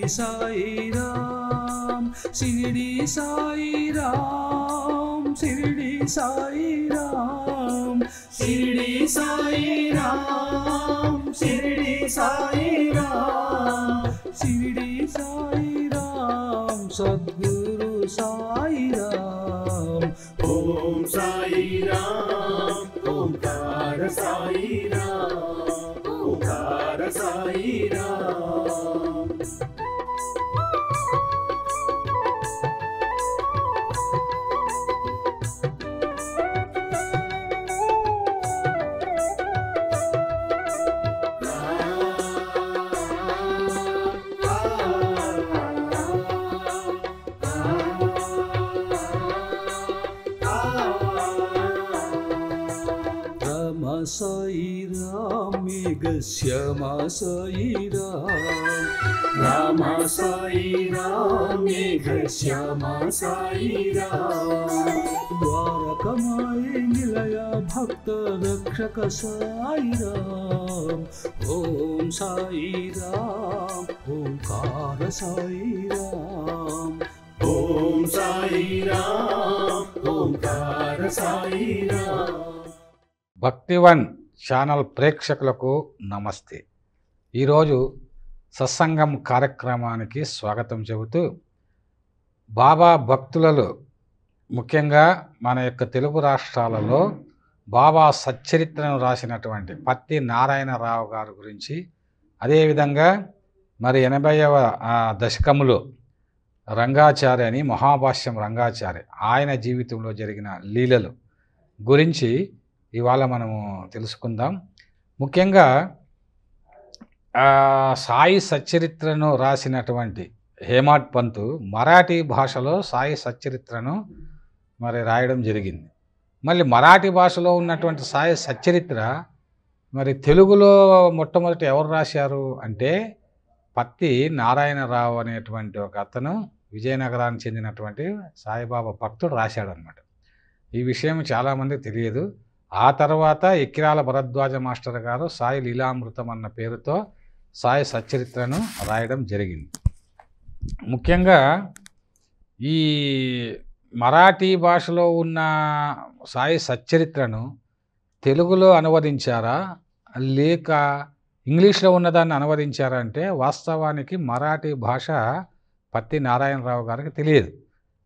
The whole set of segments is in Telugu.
साई राम शिरडी साई राम शिरडी साई राम शिरडी साई राम शिरडी साई राम शिरडी साई राम सद्गुरु साई राम ओम साई राम ओंकार साई राम ओंकार साई राम। साई राम मेघ श्यामा साई राम रामा साई राम मेघ श्यामा साई राम। द्वारकमाई निलया भक्त रक्षक साई राम ओम साई राम ओंकार साई राम ओम साई राम ओंकार साई राम। భక్తివన్ ఛానల్ ప్రేక్షకులకు నమస్తే. ఈరోజు సత్సంగం కార్యక్రమానికి స్వాగతం చెబుతూ బాబా భక్తులలో ముఖ్యంగా మన యొక్క తెలుగు రాష్ట్రాలలో బాబా సచ్చరిత్రను రాసినటువంటి పత్తి నారాయణరావు గారి గురించి, అదేవిధంగా మరి 80వ దశకంలో రంగాచార్య అని మహాభాష్యం రంగాచార్య ఆయన జీవితంలో జరిగిన లీలలు గురించి ఇవాళ మనము తెలుసుకుందాం. ముఖ్యంగా సాయి సచ్చరిత్రను రాసినటువంటి హేమాడ్ పంతు మరాఠీ భాషలో సాయి సచ్చరిత్రను మరి రాయడం జరిగింది. మళ్ళీ మరాఠీ భాషలో ఉన్నటువంటి సాయి సచ్చరిత్ర మరి తెలుగులో మొట్టమొదటి ఎవరు రాశారు అంటే పత్తి నారాయణరావు అనేటువంటి ఒక అతను విజయనగరానికి చెందినటువంటి సాయిబాబా భక్తుడు రాశాడనమాట. ఈ విషయం చాలామందికి తెలియదు. ఆ తర్వాత ఎక్కిరాల భరద్వాజ మాస్టర్ గారు సాయి లీలామృతం అన్న పేరుతో సాయి సచ్చరిత్రను రాయడం జరిగింది. ముఖ్యంగా ఈ మరాఠీ భాషలో ఉన్న సాయి సచ్చరిత్రను తెలుగులో అనువదించారా లేక ఇంగ్లీష్లో ఉన్నదాన్ని అనువదించారా అంటే వాస్తవానికి మరాఠీ భాష పత్తి నారాయణరావు గారికి తెలియదు.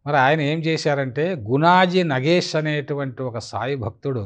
మరి ఆయన ఏం చేశారంటే గుణాజీ నగేష్ అనేటువంటి ఒక సాయి భక్తుడు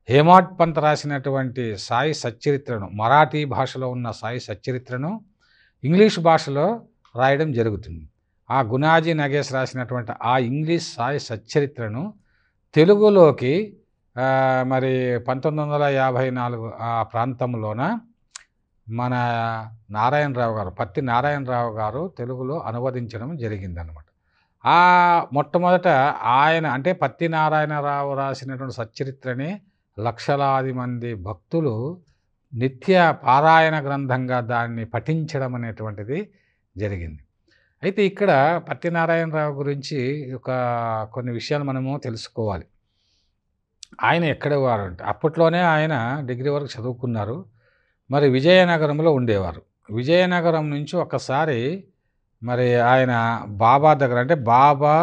హేమాడ్ పంత్ రాసినటువంటి సాయి సచ్చరిత్రను మరాఠీ భాషలో ఉన్న సాయి సచ్చరిత్రను ఇంగ్లీష్ భాషలో రాయడం జరుగుతుంది. ఆ గుణాజీ నగేష్ రాసినటువంటి ఆ ఇంగ్లీష్ సాయి సచ్చరిత్రను తెలుగులోకి మరి 1954 ఆ ప్రాంతంలోన మన నారాయణరావు గారు పత్తి నారాయణరావు గారు తెలుగులో అనువదించడం జరిగిందనమాట. ఆ మొట్టమొదట ఆయన అంటే పత్తి నారాయణరావు రాసినటువంటి సచ్చరిత్రని లక్షలాది మంది భక్తులు నిత్య పారాయణ గ్రంథంగా దాన్ని పఠించడం అనేటువంటిది జరిగింది. అయితే ఇక్కడ పత్తి నారాయణరావు గురించి కొన్ని విషయాలు మనము తెలుసుకోవాలి. ఆయన ఎక్కడ వారు అంటే అప్పట్లోనే ఆయన డిగ్రీ వరకు చదువుకున్నారు. మరి విజయనగరంలో ఉండేవారు. విజయనగరం నుంచి ఒకసారి మరి ఆయన బాబా దగ్గర అంటే బాబా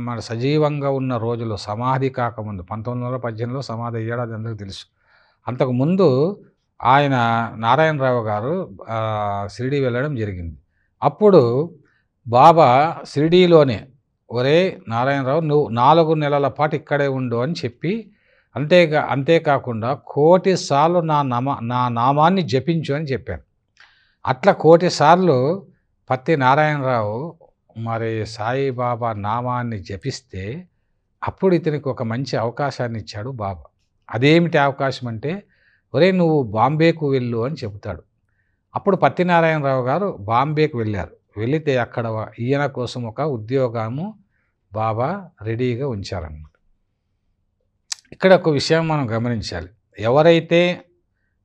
మరి సజీవంగా ఉన్న రోజుల్లో సమాధి కాకముందు 1918లో సమాధి అయ్యాడు, అది అందరికీ తెలుసు. అంతకుముందు ఆయన నారాయణరావు గారు షిరిడీ వెళ్ళడం జరిగింది. అప్పుడు బాబా షిరిడీలోనే ఒరే నారాయణరావు నువ్వు 4 నెలల పాటు ఇక్కడే ఉండు అని చెప్పి అంతేకాకుండా 1,000,000 సార్లు నా నామాన్ని జపించు అని చెప్పారు. అట్లా 1,000,000 సార్లు పత్తి నారాయణరావు మరి సాయిబాబా నామాన్ని జపిస్తే అప్పుడు ఇతనికి ఒక మంచి అవకాశాన్ని ఇచ్చాడు బాబా. అదేమిటి అవకాశం అంటే ఒరే నువ్వు బాంబేకు వెళ్ళు అని చెబుతాడు. అప్పుడు పత్తి నారాయణరావు గారు బాంబేకు వెళ్ళారు. వెళితే అక్కడ ఈయన కోసం ఒక ఉద్యోగము బాబా రెడీగా ఉంచారన్నమాట. ఇక్కడ ఒక విషయం మనం గమనించాలి. ఎవరైతే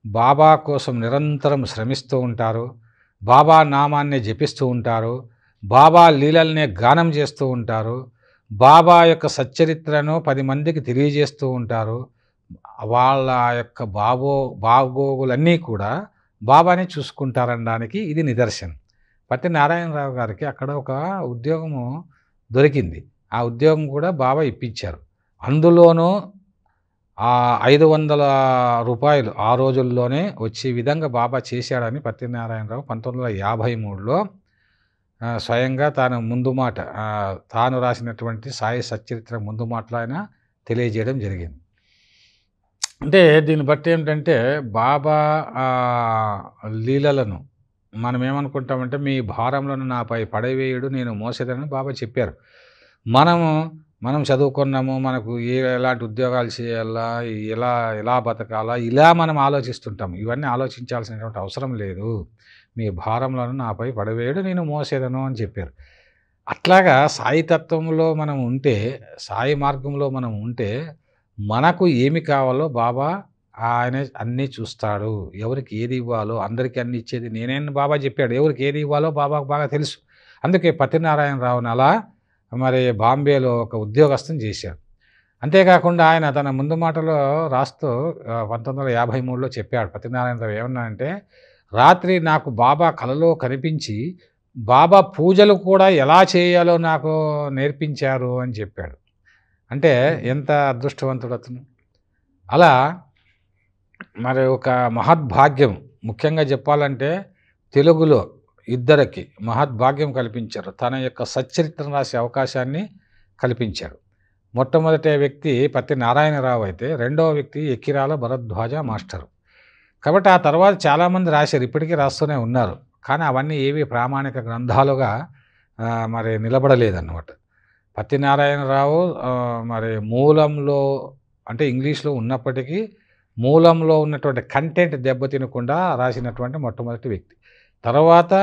బాబా కోసం నిరంతరం శ్రమిస్తూ ఉంటారో, బాబా నామాన్ని జపిస్తూ ఉంటారో, బాబా లీలల్నే గానం చేస్తూ ఉంటారు, బాబా యొక్క సచ్చరిత్రను 10 మందికి తెలియజేస్తూ ఉంటారు, వాళ్ళ యొక్క బాగోగులన్నీ కూడా బాబానే చూసుకుంటారనడానికి ఇది నిదర్శనం. పత్తి నారాయణరావు గారికి అక్కడ ఒక ఉద్యోగము దొరికింది. ఆ ఉద్యోగం కూడా బాబా ఇప్పించారు. అందులోనూ 500 రూపాయలు ఆ రోజుల్లోనే వచ్చే విధంగా బాబా చేశాడని పత్తి నారాయణరావు 1953లో స్వయంగా తాను రాసినటువంటి సాయి సచ్చరిత్ర ముందు మాటలో ఆయన తెలియజేయడం జరిగింది. అంటే దీన్ని బట్టి ఏమిటంటే బాబా లీలలను మనం ఏమనుకుంటామంటే మీ భారంలను నాపై పడవేయుడు నేను మోసేదని బాబా చెప్పారు. మనం చదువుకున్నాము, మనకు ఎలాంటి ఉద్యోగాలు చేయాలా, ఎలా బతకాలా, ఇలా మనం ఆలోచిస్తుంటాము. ఇవన్నీ ఆలోచించాల్సినటువంటి అవసరం లేదు. మీ భారంలను నాపై పడవేయుడు నేను మోసేదను అని చెప్పారు. అట్లాగా సాయి తత్వంలో మనం ఉంటే, సాయి మార్గంలో మనం ఉంటే మనకు ఏమి కావాలో బాబా ఆయన అన్నీ చూస్తాడు. ఎవరికి ఏది ఇవ్వాలో, అందరికీ అన్ని ఇచ్చేది నేనేని బాబా చెప్పాడు. ఎవరికి ఏది ఇవ్వాలో బాబాకు బాగా తెలుసు. అందుకే పత్తినారాయణరావుని అలా మరి బాంబేలో ఒక ఉద్యోగస్తుని చేశాడు. అంతేకాకుండా ఆయన తన ముందు మాటలో రాస్తూ 1953లో చెప్పాడు. పత్తినారాయణరావు ఏమన్నా అంటే, రాత్రి నాకు బాబా కలలో కనిపించి బాబా పూజలు కూడా ఎలా చేయాలో నాకు నేర్పించారు అని చెప్పాడు. అంటే ఎంత అదృష్టవంతుడు అతను. అలా మరి ఒక మహద్భాగ్యం, ముఖ్యంగా చెప్పాలంటే తెలుగులో ఇద్దరికి మహద్భాగ్యం కల్పించారు. తన యొక్క సచ్చరిత్రను రాసే అవకాశాన్ని కల్పించాడు. మొట్టమొదటి వ్యక్తి పత్తి నారాయణరావు అయితే, రెండవ వ్యక్తి ఎక్కిరాల భరద్వాజ మాస్టరు. కాబట్టి ఆ తర్వాత చాలామంది రాశారు, ఇప్పటికీ రాస్తూనే ఉన్నారు. కానీ అవన్నీ ఏవి ప్రామాణిక గ్రంథాలుగా మరి నిలబడలేదన్నమాట. పత్తి నారాయణరావు మరి మూలంలో అంటే ఇంగ్లీష్లో ఉన్నప్పటికీ మూలంలో ఉన్నటువంటి కంటెంట్ దెబ్బతినకుండా రాసినటువంటి మొట్టమొదటి వ్యక్తి. తర్వాత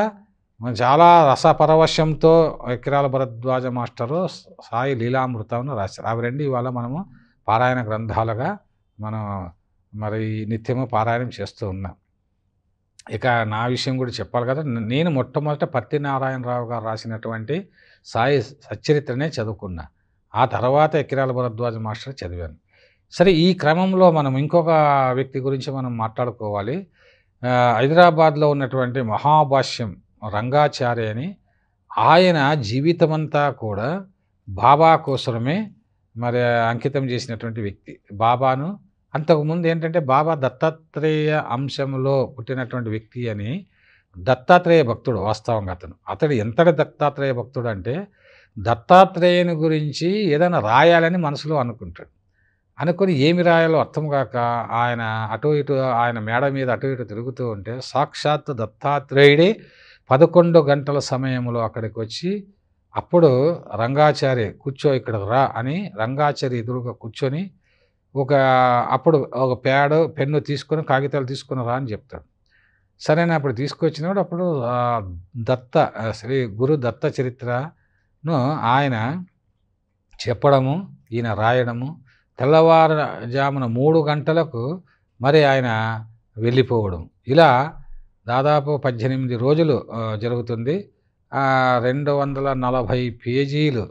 చాలా రసపరవశంతో ఎక్కిరాల భరద్వాజ మాస్టరు సాయి లీలామృతంను రాశారు. అవి రెండు ఇవాళ మనము పారాయణ గ్రంథాలుగా మనం మరి నిత్యము పారాయణం చేస్తూ ఉన్నాం. ఇక నా విషయం కూడా చెప్పాలి కదా. నేను మొట్టమొదట పత్తి నారాయణరావు గారు రాసినటువంటి సాయి సచ్చరిత్రనే చదువుకున్నా. ఆ తర్వాత ఎక్కిరాల భరద్వాజ మాస్టర్ చదివాను. సరే, ఈ క్రమంలో మనం ఇంకొక వ్యక్తి గురించి మనం మాట్లాడుకోవాలి. హైదరాబాద్లో ఉన్నటువంటి మహాభాష్యం రంగాచార్య అని, ఆయన జీవితమంతా కూడా బాబా కోసమే మరి అంకితం చేసినటువంటి వ్యక్తి. బాబాను అంతకుముందు ఏంటంటే బాబా దత్తాత్రేయ అంశంలో పుట్టినటువంటి వ్యక్తి అని, దత్తాత్రేయ భక్తుడు వాస్తవంగా అతడు ఎంతటి దత్తాత్రేయ భక్తుడు అంటే, దత్తాత్రేయుని గురించి ఏదైనా రాయాలని మనసులో అనుకుంటాడు. అనుకొని ఏమి రాయాలో అర్థం కాక ఆయన అటు ఇటు ఆయన మేడ మీద అటు ఇటు తిరుగుతూ ఉంటే సాక్షాత్ దత్తాత్రేయుడే 11 గంటల సమయంలో అక్కడికి వచ్చి, అప్పుడు రంగాచారి కూర్చో ఇక్కడ రా అని రంగాచారి ఎదురుగా కూర్చొని అప్పుడు ఒక ప్యాడ్ పెన్ను తీసుకొని కాగితాలు తీసుకుని రా అని చెప్తాడు. సరేనా, అప్పుడు తీసుకొచ్చినప్పుడు అప్పుడు శ్రీ గురు దత్త చరిత్రను ఆయన చెప్పడము, ఈయన రాయడము, తెల్లవారుజామున 3 గంటలకు మరి ఆయన వెళ్ళిపోవడం, ఇలా దాదాపు 18 రోజులు జరుగుతుంది. 240 పేజీలు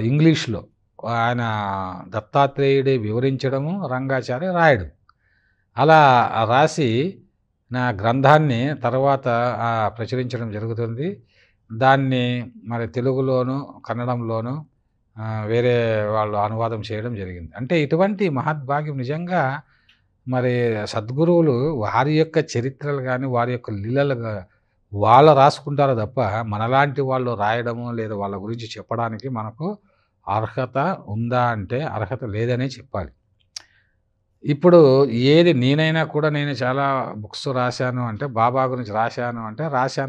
ఇంగ్లీష్లో ఆయన దత్తాత్రేయుడే వివరించడము, రంగాచార్య రాయడం. అలా రాసి నా గ్రంథాన్ని తర్వాత ప్రచురించడం జరుగుతుంది. దాన్ని మరి తెలుగులోను కన్నడంలోను వేరే వాళ్ళు అనువాదం చేయడం జరిగింది. అంటే ఇటువంటి మహద్భాగ్యం నిజంగా మరి సద్గురువులు వారి యొక్క చరిత్రలు కానీ వారి యొక్క లీలలు వాళ్ళు రాసుకుంటారు తప్ప మనలాంటి వాళ్ళు రాయడము లేదా వాళ్ళ గురించి చెప్పడానికి మనకు అర్హత ఉందా అంటే అర్హత లేదనే చెప్పాలి. ఇప్పుడు ఏది నేనైనా కూడా నేను చాలా బుక్స్ రాశాను అంటే, బాబా గురించి రాశాను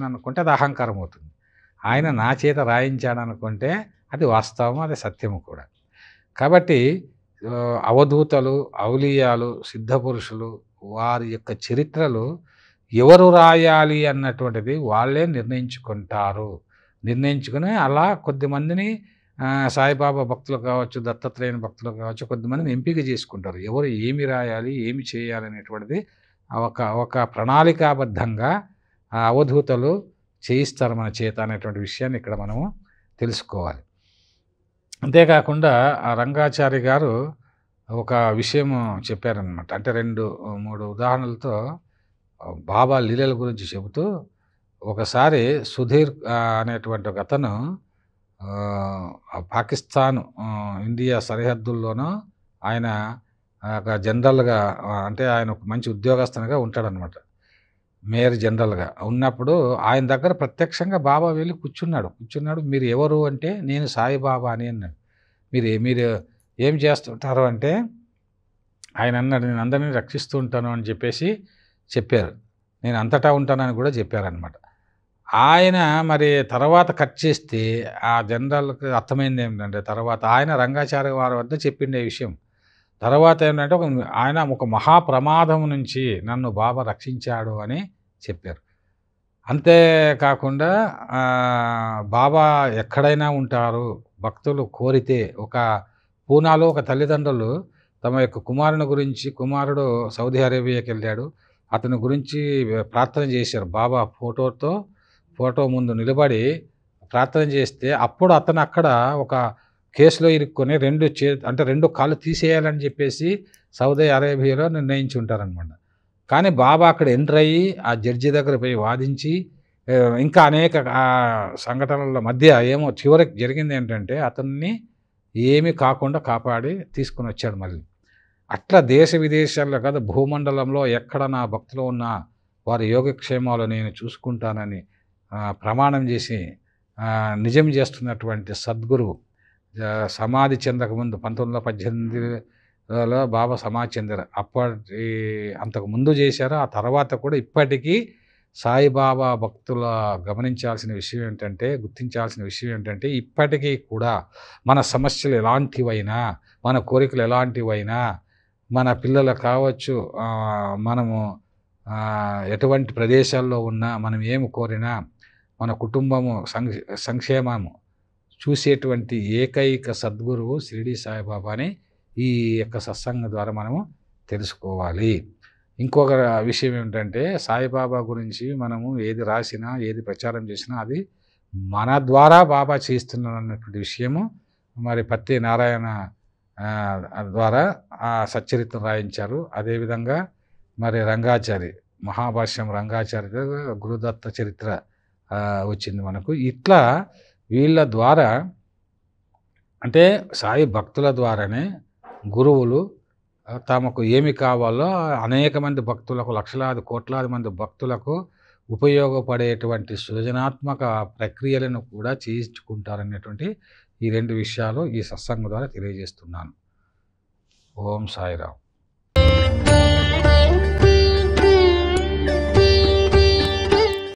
అనుకుంటే అది అహంకారం అవుతుంది. ఆయన నా చేత రాయించాడు అనుకుంటే అది వాస్తవం, అది సత్యము కూడా. కాబట్టి అవధూతలు, ఔలియాలు, సిద్ధపురుషులు వారి యొక్క చరిత్రలు ఎవరు రాయాలి అన్నటువంటిది వాళ్ళే నిర్ణయించుకుంటారు. నిర్ణయించుకుని అలా కొద్దిమందిని సాయిబాబా భక్తులు కావచ్చు, దత్తాత్రేయుని భక్తులు కావచ్చు, కొద్దిమందిని ఎంపిక చేసుకుంటారు. ఎవరు ఏమి రాయాలి, ఏమి చేయాలి అనేటువంటిది ఒక ప్రణాళికాబద్ధంగా అవధూతలు చేయిస్తారు మన చేత అనేటువంటి విషయాన్ని ఇక్కడ మనము తెలుసుకోవాలి. అంతేకాకుండా ఆ రంగాచారి గారు ఒక విషయం చెప్పారనమాట. అంటే 2-3 ఉదాహరణలతో బాబా లీలల గురించి చెబుతూ ఒకసారి సుధీర్ అనేటువంటి ఒక అతను పాకిస్తాన్ ఇండియా సరిహద్దుల్లోనూ ఆయన ఒక జనరల్గా అంటే ఆయన ఒక మంచి ఉద్యోగస్తునిగా ఉంటాడనమాట, మేయర్ జనరల్గా ఉన్నప్పుడు ఆయన దగ్గర ప్రత్యక్షంగా బాబా వెళ్ళి కూర్చున్నాడు. మీరు ఎవరు అంటే నేను సాయిబాబా అని అన్నాడు. మీరు ఏం చేస్తుంటారు అంటే ఆయన అన్నాడు, నేను అందరినీ రక్షిస్తూ ఉంటాను అని చెప్పారు. నేను అంతటా ఉంటానని కూడా చెప్పారనమాట. ఆయన మరి తర్వాత కట్ చేస్తే ఆ జనరల్కి అర్థమైంది ఏమిటంటే, తర్వాత ఆయన రంగాచార్య వారి వద్ద చెప్పిండే విషయం. తర్వాత ఏంటంటే ఆయన ఒక మహాప్రమాదం నుంచి నన్ను బాబా రక్షించాడు అని చెప్పారు. అంతేకాకుండా బాబా ఎక్కడైనా ఉంటారు, భక్తులు కోరితే. ఒక పూనాలో ఒక తల్లిదండ్రులు తమ యొక్క కుమారుడు సౌదీ అరేబియాకి వెళ్ళాడు, అతని గురించి ప్రార్థన చేశారు. బాబా ఫోటో ముందు నిలబడి ప్రార్థన చేస్తే అప్పుడు అతను అక్కడ ఒక కేసులో ఇరుక్కొని రెండు కాళ్ళు తీసేయాలని చెప్పేసి సౌదీ అరేబియాలో నిర్ణయించి ఉంటారనమాట. కానీ బాబా అక్కడ ఎంటర్ అయ్యి ఆ జడ్జి దగ్గర పోయి వాదించి ఇంకా అనేక సంఘటనల మధ్య చివరికి జరిగింది ఏంటంటే అతన్ని ఏమీ కాకుండా కాపాడి తీసుకుని వచ్చాడు మళ్ళీ. అట్లా దేశ విదేశాల్లో కాదు, భూమండలంలో ఎక్కడ నా భక్తులు ఉన్నా వారి యోగక్షేమాలు నేను చూసుకుంటానని ప్రమాణం చేసి నిజం చేస్తున్నటువంటి సద్గురువు. సమాధి చెందకముందు 1918లో బాబా సమాధి చెందారు. అంతకు ముందు చేశారు. ఆ తర్వాత కూడా ఇప్పటికీ సాయిబాబా భక్తుల గుర్తించాల్సిన విషయం ఏంటంటే ఇప్పటికీ కూడా మన సమస్యలు ఎలాంటివైనా, మన కోరికలు ఎలాంటివైనా, మన పిల్లలు కావచ్చు, మనము ఎటువంటి ప్రదేశాల్లో ఉన్నా, మనం ఏమి కోరినా మన కుటుంబము సంక్షేమము చూసేటువంటి ఏకైక సద్గురువు షిరిడి సాయిబాబాని ఈ యొక్క సత్సంగం ద్వారా మనము తెలుసుకోవాలి. ఇంకొక విషయం ఏమిటంటే సాయిబాబా గురించి మనము ఏది రాసినా ఏది ప్రచారం చేసినా అది మన ద్వారా బాబా చేస్తున్నాడు అన్నటువంటి విషయము మరి పత్తి నారాయణ ద్వారా ఆ సచ్చరిత్రం రాయించారు. అదేవిధంగా మరి రంగాచారి మహాభాష్యం రంగాచార్య గురుదత్త చరిత్ర వచ్చింది మనకు. ఇట్లా వీళ్ళ ద్వారా అంటే సాయి భక్తుల ద్వారానే గురువులు తమకు ఏమి కావాలో అనేక మంది భక్తులకు, లక్షలాది కోట్లాది మంది భక్తులకు ఉపయోగపడేటువంటి సృజనాత్మక ప్రక్రియలను కూడా చేయించుకుంటారనేటువంటి ఈ రెండు విషయాలు ఈ సత్సంగం ద్వారా తెలియజేస్తున్నాను. ఓం సాయిరామ్.